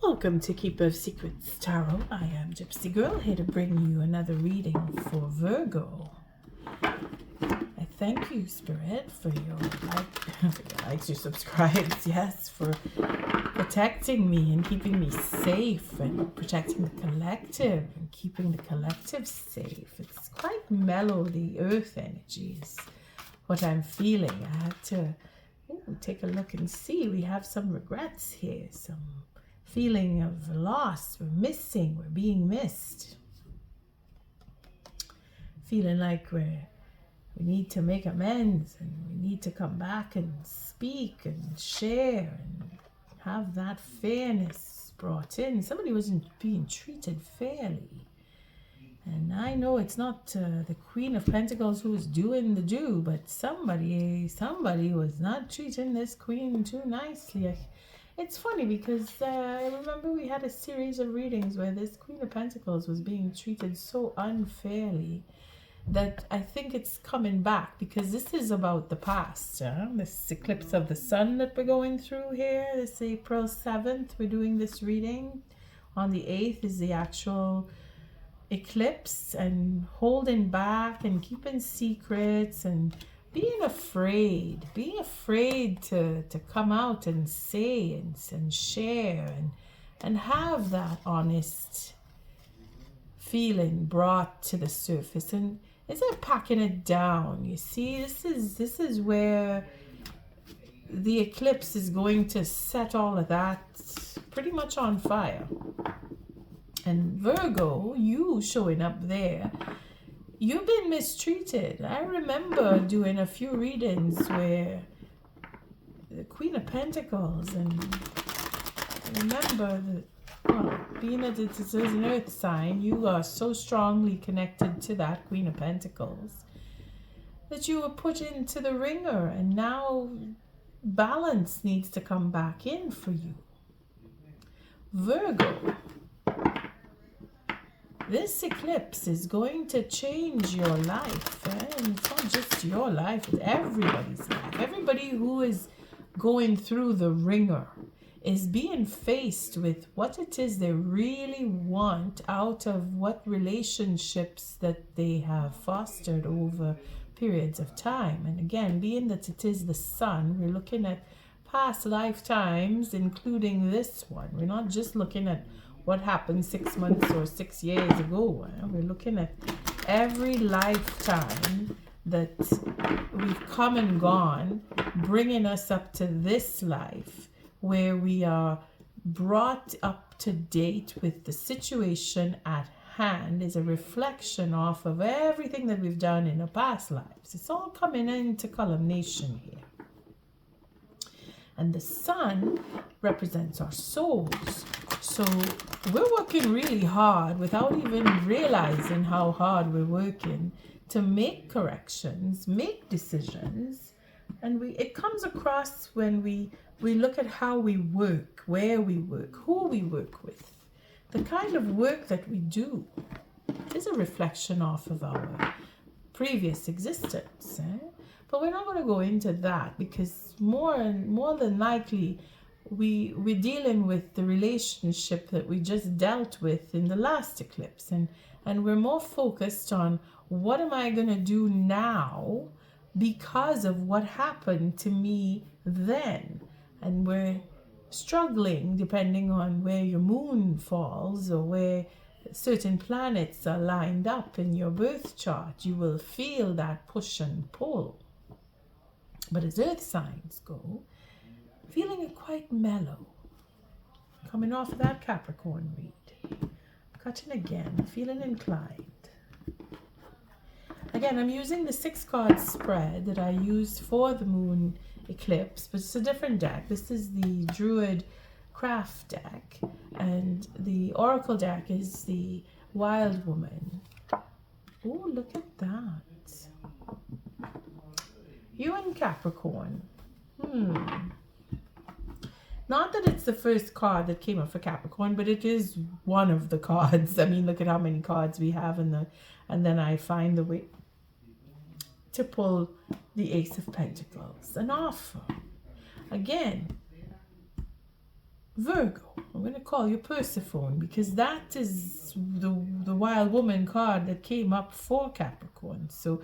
Welcome to Keeper of Secrets Tarot. I am Gypsy Girl, here to bring you another reading for Virgo. I thank you, Spirit, for your likes, your subscribes, yes, for protecting me and keeping me safe and protecting the collective and keeping the collective safe. It's quite mellow, the earth energy is what I'm feeling. I had to take a look and see. We have some regrets here, some feeling of loss. We're missing, we're being missed. Feeling like we need to make amends and we need to come back and speak and share and have that fairness brought in. Somebody wasn't being treated fairly. And I know it's not the Queen of Pentacles who was doing the do, but somebody was not treating this queen too nicely. It's funny because I remember we had a series of readings where this Queen of Pentacles was being treated so unfairly that I think it's coming back, because this is about the past. This eclipse of the sun that we're going through here, this April 7th, we're doing this reading. On the 8th is the actual eclipse, and holding back and keeping secrets and being afraid to come out and say and share and have that honest feeling brought to the surface. And instead of packing it down, you see, this is where the eclipse is going to set all of that pretty much on fire. And Virgo, you showing up there, you've been mistreated. I remember doing a few readings where the Queen of Pentacles, and I remember that, being that it is an earth sign, you are so strongly connected to that Queen of Pentacles that you were put into the ringer, and now balance needs to come back in for you. Virgo, this eclipse is going to change your life, and it's not just your life, it's everybody's life. Everybody who is going through the ringer is being faced with what it is they really want out of what relationships that they have fostered over periods of time. And again, being that it is the sun, we're looking at past lifetimes, including this one. We're not just looking at what happened 6 months or 6 years ago. We're looking at every lifetime that we've come and gone, bringing us up to this life where we are brought up to date with the situation at hand, is a reflection off of everything that we've done in the past lives. It's all coming into culmination here. And the sun represents our souls. So we're working really hard without even realizing how hard we're working to make corrections, make decisions. And it comes across when we look at how we work, where we work, who we work with. The kind of work that we do is a reflection off of our previous existence. But we're not going to go into that, because more than likely we're dealing with the relationship that we just dealt with in the last eclipse, and we're more focused on what am I going to do now because of what happened to me then. And we're struggling, depending on where your moon falls or where certain planets are lined up in your birth chart, you will feel that push and pull. But as earth signs go, feeling it quite mellow. Coming off of that Capricorn read. Cutting again, feeling inclined. Again, I'm using the 6-card spread that I used for the moon eclipse, but it's a different deck. This is the Druid Craft deck, and the Oracle deck is the Wild Woman. Oh, look at that. You and Capricorn. Not that it's the first card that came up for Capricorn, but it is one of the cards. I mean, look at how many cards we have and then I find the way to pull the Ace of Pentacles. An offer. Again, Virgo, I'm going to call you Persephone because that is the wild woman card that came up for Capricorn. So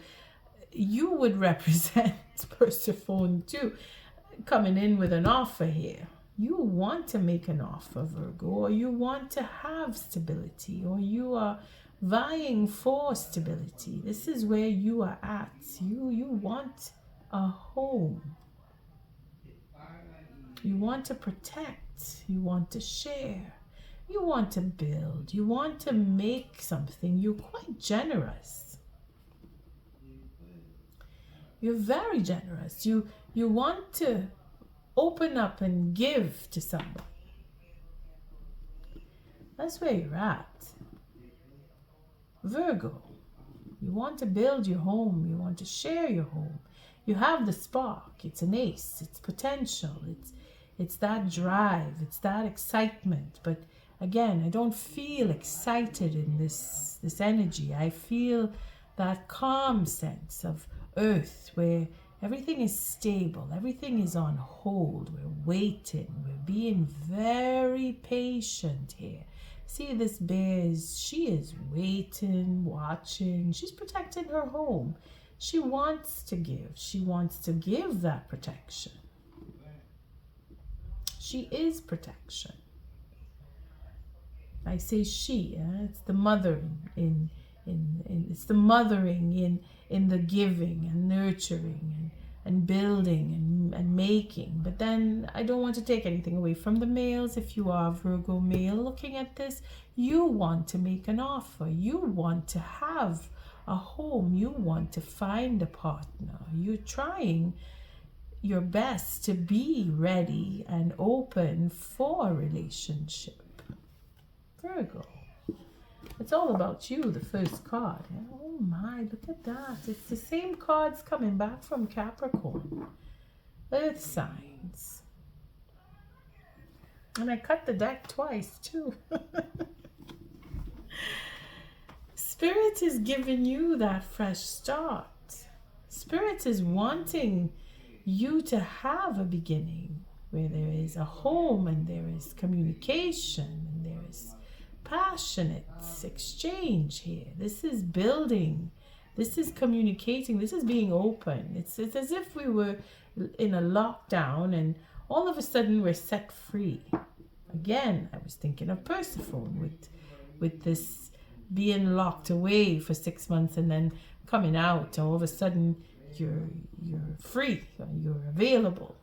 you would represent Persephone too, coming in with an offer here. You want to make an offer, Virgo, or you want to have stability, or you are vying for stability. This is where you are at. You want a home. You want to protect. You want to share. You want to build. You want to make something. You're quite generous. You're very generous. You want to open up and give to somebody. That's where you're at. Virgo, you want to build your home. You want to share your home. You have the spark. It's an ace. It's potential. It's that drive. It's that excitement. But again, I don't feel excited in this energy. I feel that calm sense of earth where everything is stable. Everything is on hold. We're waiting. We're being very patient here. See, this bear she is waiting, watching. She's protecting her home. She wants to give. She wants to give that protection. She is protection. I say she. It's the mothering it's the mothering in the giving and nurturing and building and making. But then I don't want to take anything away from the males. If you are Virgo male looking at this, you want to make an offer. You want to have a home. You want to find a partner. You're trying your best to be ready and open for a relationship. Virgo. It's all about you, the first card. Oh my, look at that. It's the same cards coming back from Capricorn. Earth signs. And I cut the deck twice too. Spirit is giving you that fresh start. Spirit is wanting you to have a beginning where there is a home and there is communication and there is passionate exchange here. This is building. This is communicating. This is being open. It's as if we were in a lockdown and all of a sudden we're set free. Again, I was thinking of Persephone with this being locked away for 6 months and then coming out. All of a sudden you're free. You're available.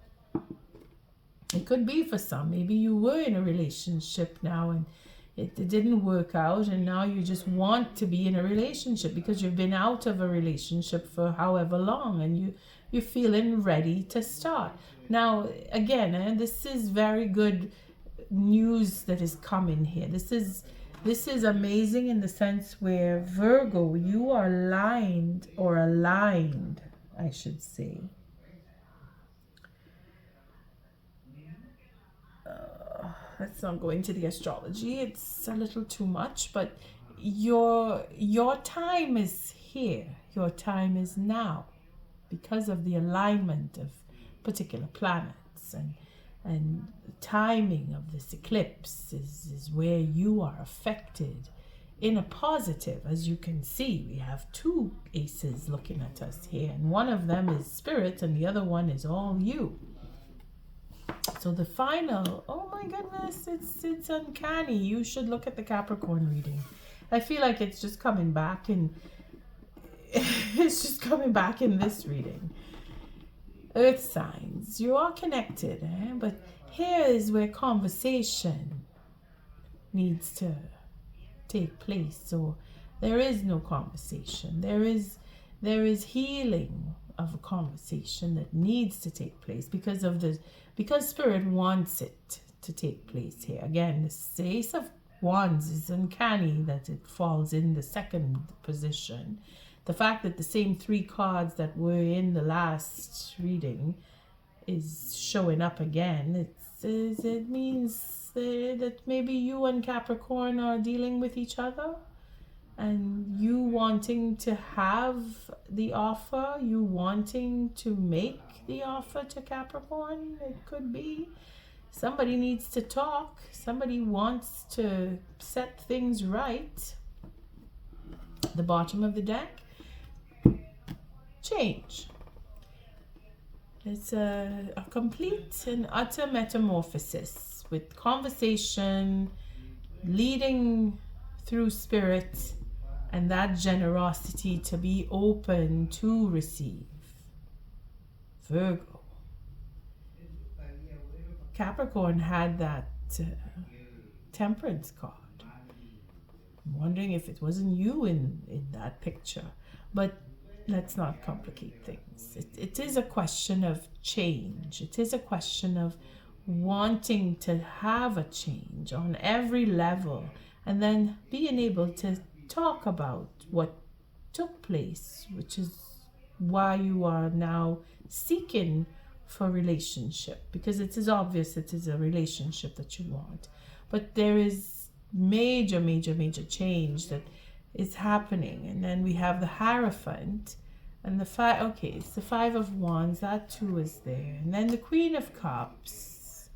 It could be for some. Maybe you were in a relationship now and it didn't work out and now you just want to be in a relationship because you've been out of a relationship for however long and you're feeling ready to start. Now, again, this is very good news that is coming here. This is amazing in the sense where Virgo, you are aligned, I should say. Let's not go into the astrology. It's a little too much, but your time is here. Your time is now because of the alignment of particular planets and the timing of this eclipse is where you are affected in a positive. As you can see, we have two aces looking at us here, and one of them is spirit and the other one is all you. So the final, oh my goodness, it's uncanny. You should look at the Capricorn reading. I feel like it's just coming back in this reading. Earth signs, you are connected, but here is where conversation needs to take place. So there is no conversation. There is healing of a conversation that needs to take place because Spirit wants it to take place here. Again, the Ace of Wands is uncanny that it falls in the second position. The fact that the same three cards that were in the last reading is showing up again, it means that maybe you and Capricorn are dealing with each other and you wanting to have the offer, you wanting to make the offer to Capricorn. It could be Somebody needs to talk. Somebody wants to set things right. The bottom of the deck, change. It's a complete and utter metamorphosis with conversation, leading through spirit, and that generosity to be open to receive. Virgo. Capricorn had that temperance card. I'm wondering if it wasn't you in that picture. But let's not complicate things. It is a question of change. It is a question of wanting to have a change on every level, and then being able to talk about what took place, which is why you are now seeking for relationship, because it is obvious it is a relationship that you want. But there is major change that is happening. And then we have the Hierophant and the five. Okay, it's the Five of Wands. That too is there. And then the Queen of Cups.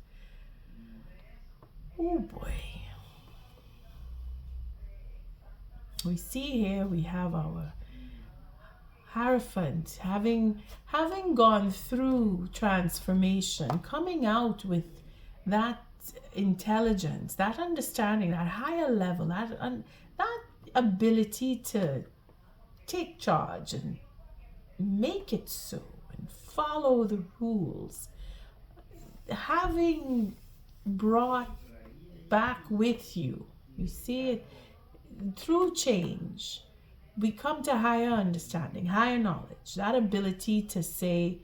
Oh boy. We see here we have our Hierophant having gone through transformation, coming out with that intelligence, that understanding, that higher level, that ability to take charge and make it so and follow the rules, having brought back with you. You see it through change. We come to higher understanding, higher knowledge, that ability to say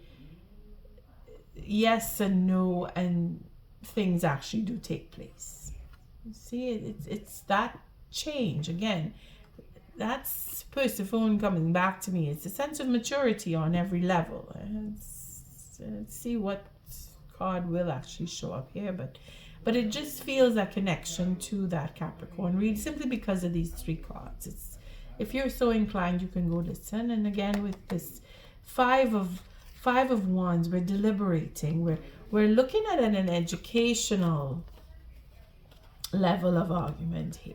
yes and no, and things actually do take place. You see, it's that change. Again, that's Persephone coming back to me. It's a sense of maturity on every level. Let's see what card will actually show up here, but it just feels a connection to that Capricorn read simply because of these three cards. If you're so inclined, you can go listen. And again, with this five of Wands, we're deliberating. We're looking at an educational level of argument here.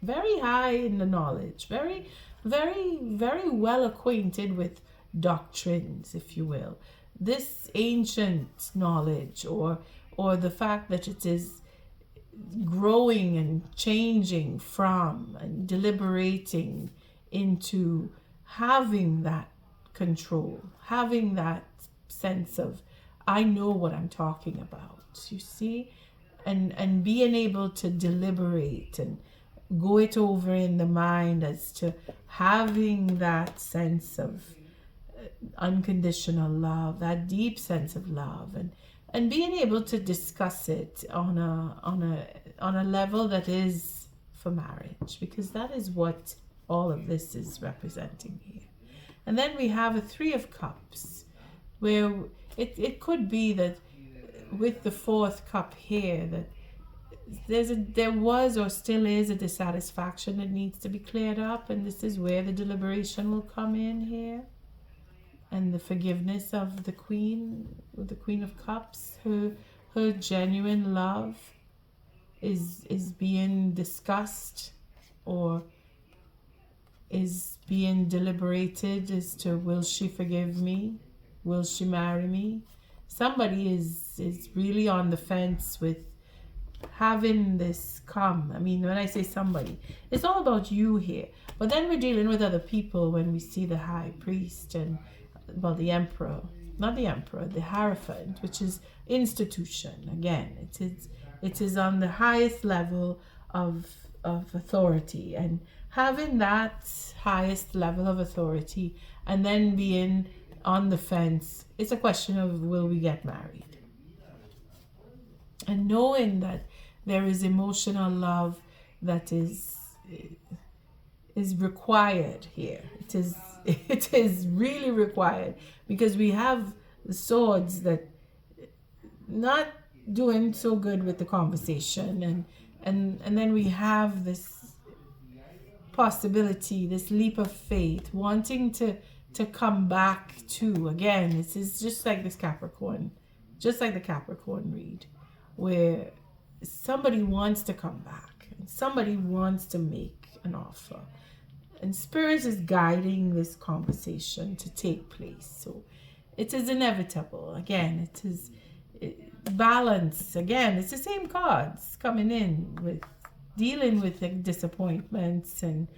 Very high in the knowledge, very well acquainted with doctrines, if you will. This ancient knowledge, or the fact that it is growing and changing from and deliberating into having that control, having that sense of, I know what I'm talking about, you see, and being able to deliberate and go it over in the mind as to having that sense of unconditional love, that deep sense of love, and being able to discuss it on a level that is for marriage, because that is what all of this is representing here. And then we have a Three of Cups, where it could be that with the fourth cup here, that there was or still is a dissatisfaction that needs to be cleared up, and this is where the deliberation will come in here. And the forgiveness of the Queen, with the Queen of Cups, her genuine love is being discussed, or is being deliberated as to, will she forgive me? Will she marry me? Somebody is really on the fence with having this come. I mean, when I say somebody, it's all about you here. But then we're dealing with other people when we see the High Priest and, well, the Emperor, not the Emperor, the Hierophant, which is institution. Again, it is on the highest level of authority, and having that highest level of authority and then being on the fence, it's a question of, will we get married? And knowing that there is emotional love that is required here. It is really required, because we have the swords that not doing so good with the conversation, and then we have this possibility, this leap of faith, wanting to come back to, again, this is just like this Capricorn, just like the Capricorn read. where somebody wants to come back and somebody wants to make an offer. And Spirit is guiding this conversation to take place. So it is inevitable. Again, balance. Again, it's the same cards coming in with dealing with the disappointments and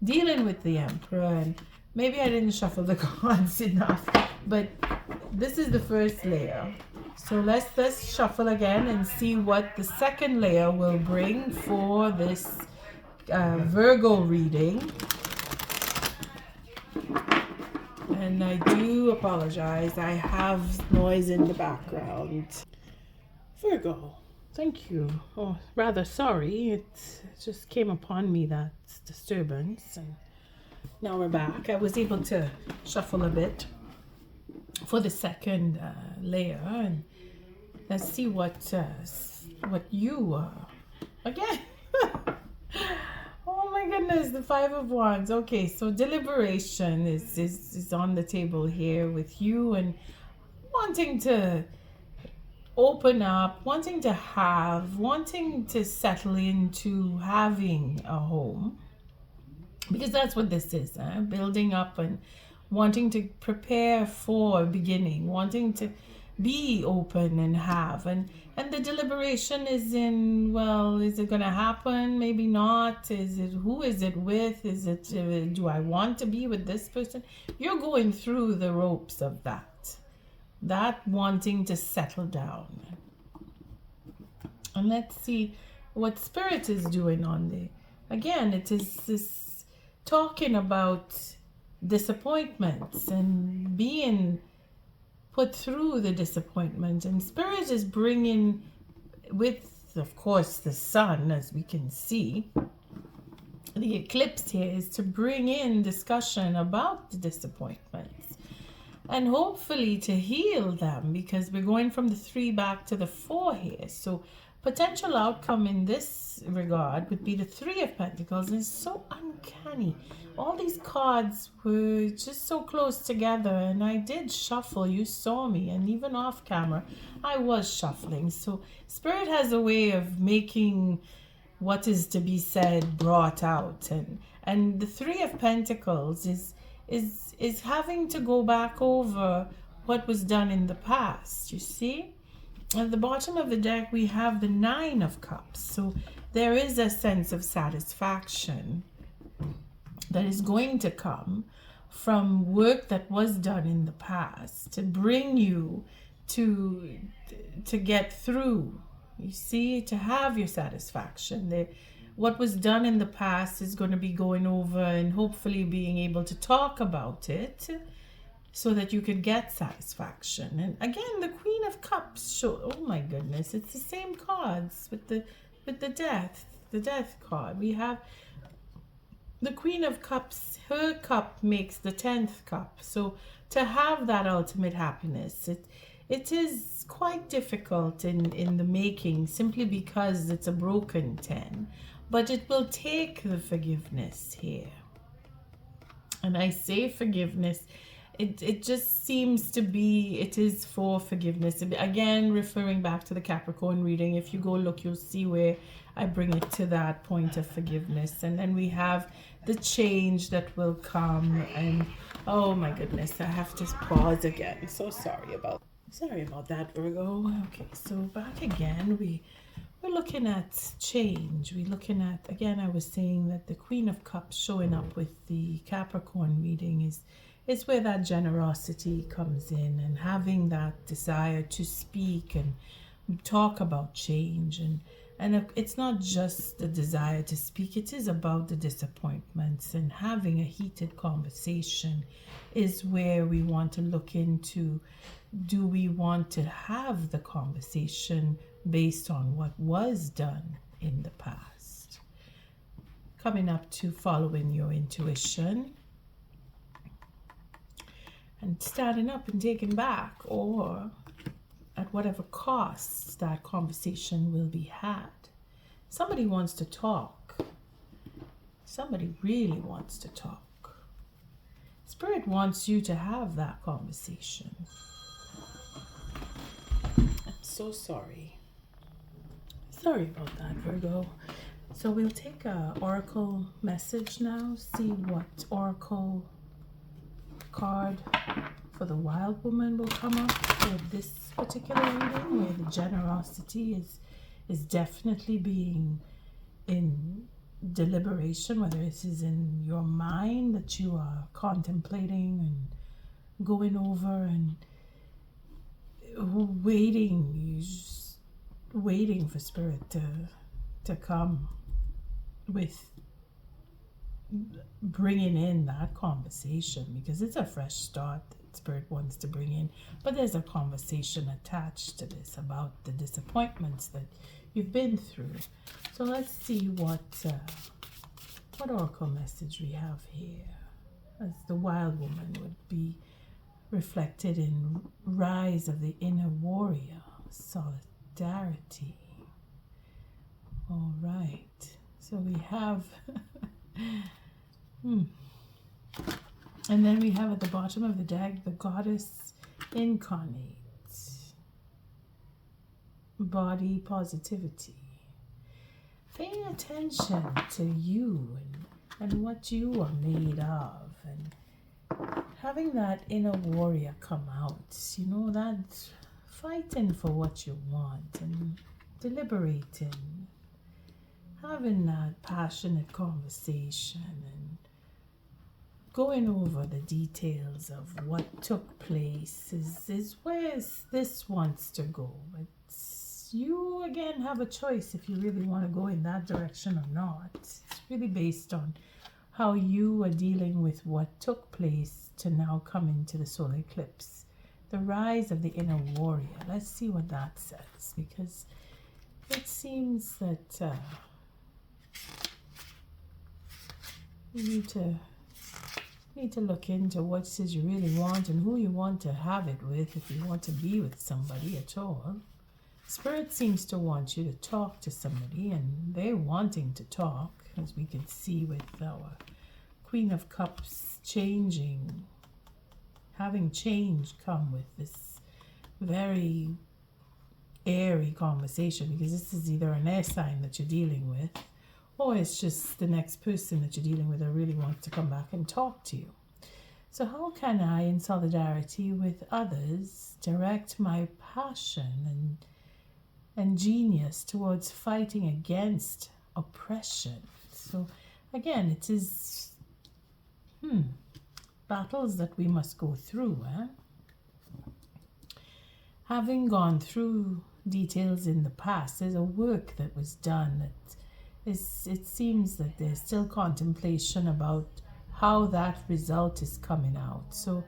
dealing with the Emperor. And maybe I didn't shuffle the cards enough, but this is the first layer. So let's shuffle again and see what the second layer will bring for this Virgo reading. And I do apologize, I have noise in the background. Virgo, thank you. Oh, rather sorry, it just came upon me, that disturbance. And now we're back. I was able to shuffle a bit for the second layer, and let's see what you again. Oh my goodness, the Five of Wands. Okay, so deliberation is on the table here with you, and wanting to open up, wanting to settle into having a home, because that's what this is, building up and wanting to prepare for a beginning, wanting to be open and have, and the deliberation is in, well, is it going to happen? Maybe not. Who is it with? Is it, do I want to be with this person? You're going through the ropes of that wanting to settle down. And let's see what Spirit is doing on there. Again, it is this talking about disappointments and being put through the disappointment, and Spirit is bringing, with of course the sun, as we can see, the eclipse here is to bring in discussion about the disappointments and hopefully to heal them, because we're going from the 3 back to the 4 here. So potential outcome in this regard would be the 3 of Pentacles, and it's so uncanny. All these cards were just so close together, and I did shuffle. You saw me, and even off camera I was shuffling. So Spirit has a way of making what is to be said brought out, and the 3 of Pentacles is having to go back over what was done in the past. You see, at the bottom of the deck we have the 9 of Cups, so there is a sense of satisfaction that is going to come from work that was done in the past to bring you to get through. You see, to have your satisfaction. What was done in the past is going to be going over, and hopefully being able to talk about it so that you could get satisfaction. And again, the Queen of Cups show, oh my goodness, it's the same cards with the death card. We have the Queen of Cups, her cup makes the 10th cup. So to have that ultimate happiness, it is quite difficult in the making, simply because it's a broken 10. But it will take the forgiveness here. And I say forgiveness, it just seems to be, it is for forgiveness. Again, referring back to the Capricorn reading, if you go look, you'll see where I bring it to that point of forgiveness. And then we have the change that will come. And oh my goodness, I have to pause again. So sorry about that, Virgo. Okay, so back again, we're looking at change. We're looking at, again, I was saying that the Queen of Cups showing up with the Capricorn reading is where that generosity comes in, and having that desire to speak and talk about change. And it's not just the desire to speak, it is about the disappointments, and having a heated conversation is where we want to look into, do we want to have the conversation based on what was done in the past? Coming up to following your intuition and standing up and taking back, or at whatever costs that conversation will be had. Somebody wants to talk. Somebody really wants to talk. Spirit wants you to have that conversation. I'm so sorry. Sorry about that, Virgo. So we'll take a oracle message now, see what oracle card for the wild woman will come up for this particular reading, where the generosity is definitely being in deliberation, whether this is in your mind that you are contemplating and going over and waiting for spirit to come with bringing in that conversation, because it's a fresh start that spirit wants to bring in, but there's a conversation attached to this about the disappointments that you've been through. So let's see what oracle message we have here, as the wild woman would be reflected in rise of the inner warrior, solidarity. All right, so we have and then we have at the bottom of the deck the goddess incarnate, body positivity, paying attention to you and what you are made of, and having that inner warrior come out, you know, that fighting for what you want and deliberating, having that passionate conversation and going over the details of what took place is where this wants to go. But you again have a choice if you really want to go in that direction or not. It's really based on how you are dealing with what took place to now come into the solar eclipse. The rise of the inner warrior. Let's see what that says, because it seems that you need to look into what it is you really want and who you want to have it with, if you want to be with somebody at all. Spirit seems to want you to talk to somebody, and they're wanting to talk, as we can see with our Queen of Cups changing, having change come with this very airy conversation, because this is either an air sign that you're dealing with, or it's just the next person that you're dealing with that really wants to come back and talk to you. So how can I, in solidarity with others, direct my passion and genius towards fighting against oppression? So again, it is battles that we must go through. Having gone through details in the past, there's a work that was done that it seems that there's still contemplation about how that result is coming out. So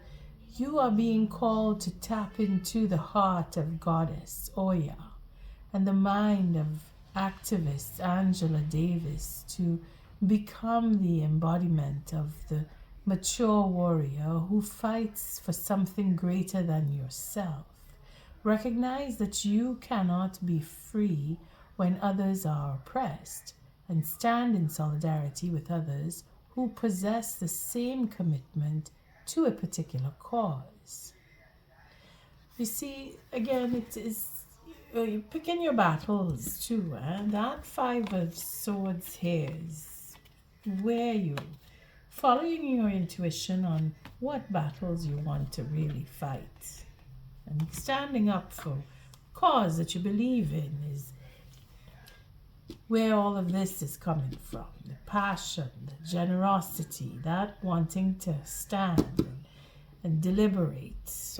you are being called to tap into the heart of Goddess Oya and the mind of activist Angela Davis to become the embodiment of the mature warrior who fights for something greater than yourself. Recognize that you cannot be free when others are oppressed, and stand in solidarity with others who possess the same commitment to a particular cause. You see, again, it is you picking your battles too. That Five of Swords here is where you following your intuition on what battles you want to really fight, and standing up for a cause that you believe in is where all of this is coming from. The passion, the generosity, that wanting to stand and deliberate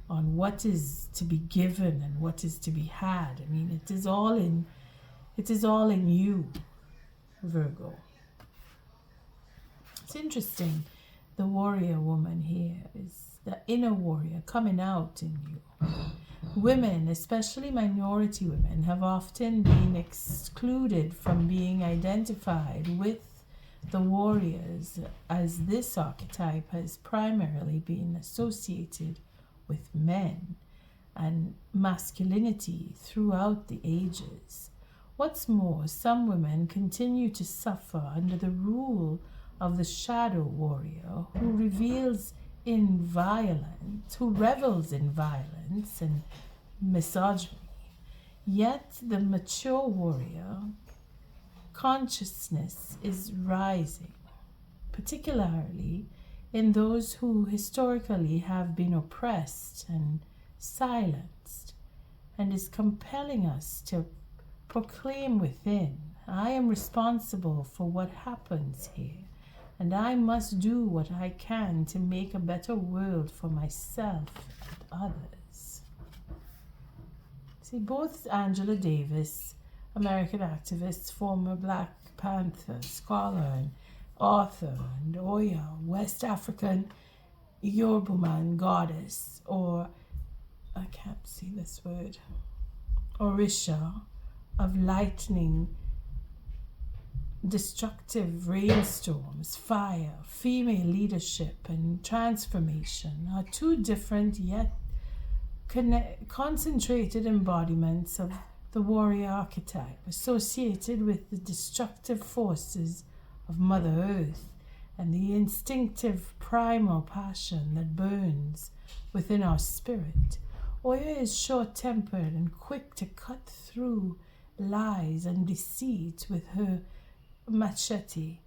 on what is to be given and what is to be had. I mean, it is all in you, Virgo. It's interesting. The warrior woman here is the inner warrior coming out in you. Women, especially minority women, have often been excluded from being identified with the warriors, as this archetype has primarily been associated with men and masculinity throughout the ages. What's more, some women continue to suffer under the rule of the shadow warrior who revels in violence and misogyny. Yet the mature warrior consciousness is rising, particularly in those who historically have been oppressed and silenced, and is compelling us to proclaim within, I am responsible for what happens here, and I must do what I can to make a better world for myself and others. See, both Angela Davis, American activist, former Black Panther scholar and author, and Oya, West African Yoruba goddess, or I can't see this word, Orisha, of lightning, destructive rainstorms, fire, female leadership, and transformation are two different yet concentrated embodiments of the warrior archetype associated with the destructive forces of Mother Earth and the instinctive primal passion that burns within our spirit. Oya is short-tempered and quick to cut through lies and deceit with her machete,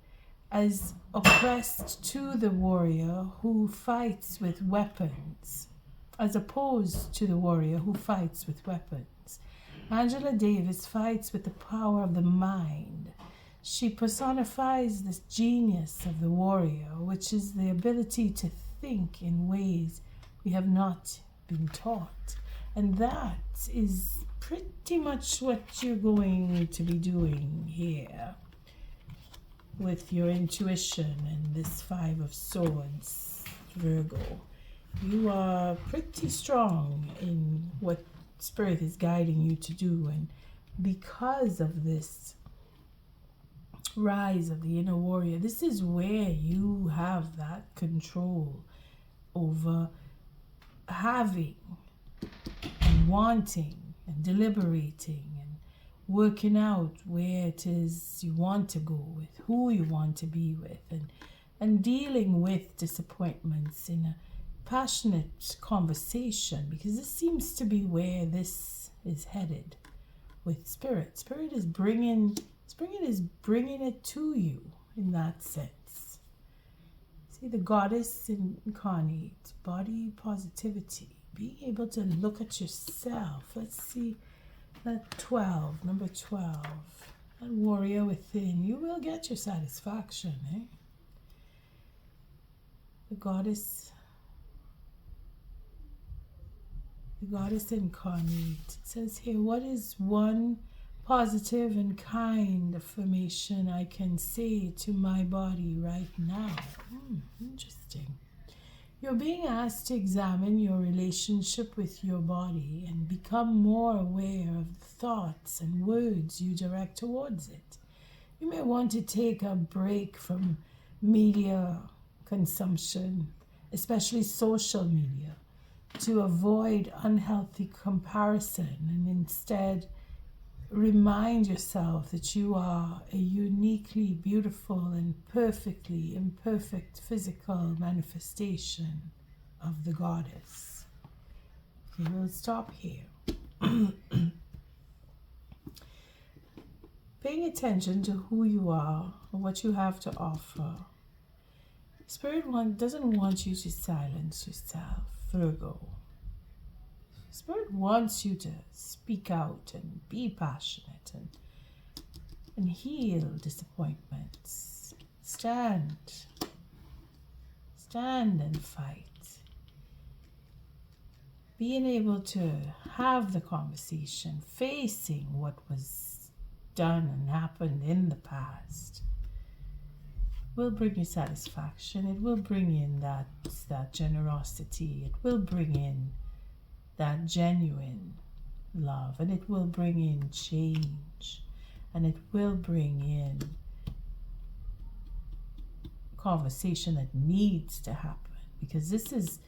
as oppressed to the warrior who fights with weapons, as opposed to the warrior who fights with weapons. Angela Davis fights with the power of the mind. She personifies this genius of the warrior, which is the ability to think in ways we have not been taught. And that is pretty much what you're going to be doing here with your intuition and this Five of Swords, Virgo. You are pretty strong in what Spirit is guiding you to do, and because of this rise of the inner warrior, this is where you have that control over having and wanting and deliberating and working out where it is you want to go with, who you want to be with, and dealing with disappointments in a passionate conversation, because this seems to be where this is headed with Spirit. Spirit is bringing it to you in that sense. See, the goddess incarnate, body positivity, being able to look at yourself. Let's see that 12, number 12, that warrior within. You will get your satisfaction, eh? The goddess incarnate. It says here, what is one positive and kind affirmation I can say to my body right now? Interesting. You're being asked to examine your relationship with your body and become more aware of the thoughts and words you direct towards it. You may want to take a break from media consumption, especially social media, to avoid unhealthy comparison and instead remind yourself that you are a uniquely beautiful and perfectly imperfect physical manifestation of the goddess. Okay, we'll stop here. Paying attention to who you are and what you have to offer. Spirit doesn't want you to silence yourself, Virgo. Spirit wants you to speak out and be passionate and heal disappointments. Stand and fight. Being able to have the conversation, facing what was done and happened in the past, will bring you satisfaction. It will bring in that generosity. It will bring in that genuine love, and it will bring in change, and it will bring in conversation that needs to happen, because this is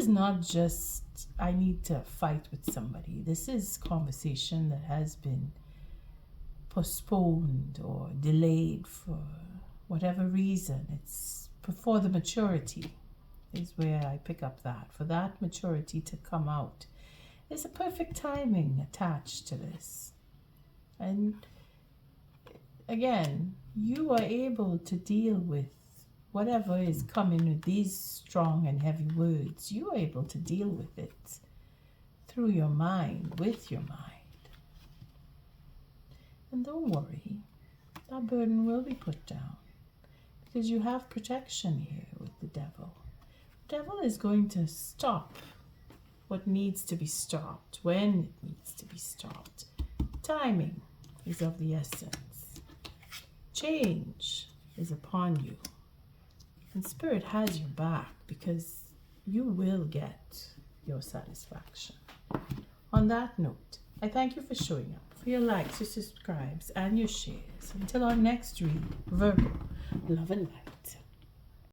not just I need to fight with somebody. This is conversation that has been postponed or delayed for whatever reason. It's before the maturity is where I pick up that, for that maturity to come out. There's a perfect timing attached to this. And again, you are able to deal with whatever is coming with these strong and heavy words. You are able to deal with it through your mind, with your mind. And don't worry, that burden will be put down because you have protection here with the devil. The devil is going to stop what needs to be stopped when it needs to be stopped. Timing is of the essence. Change is upon you. And Spirit has your back because you will get your satisfaction. On that note, I thank you for showing up, for your likes, your subscribes, and your shares. Until our next read, Virgo, love and light.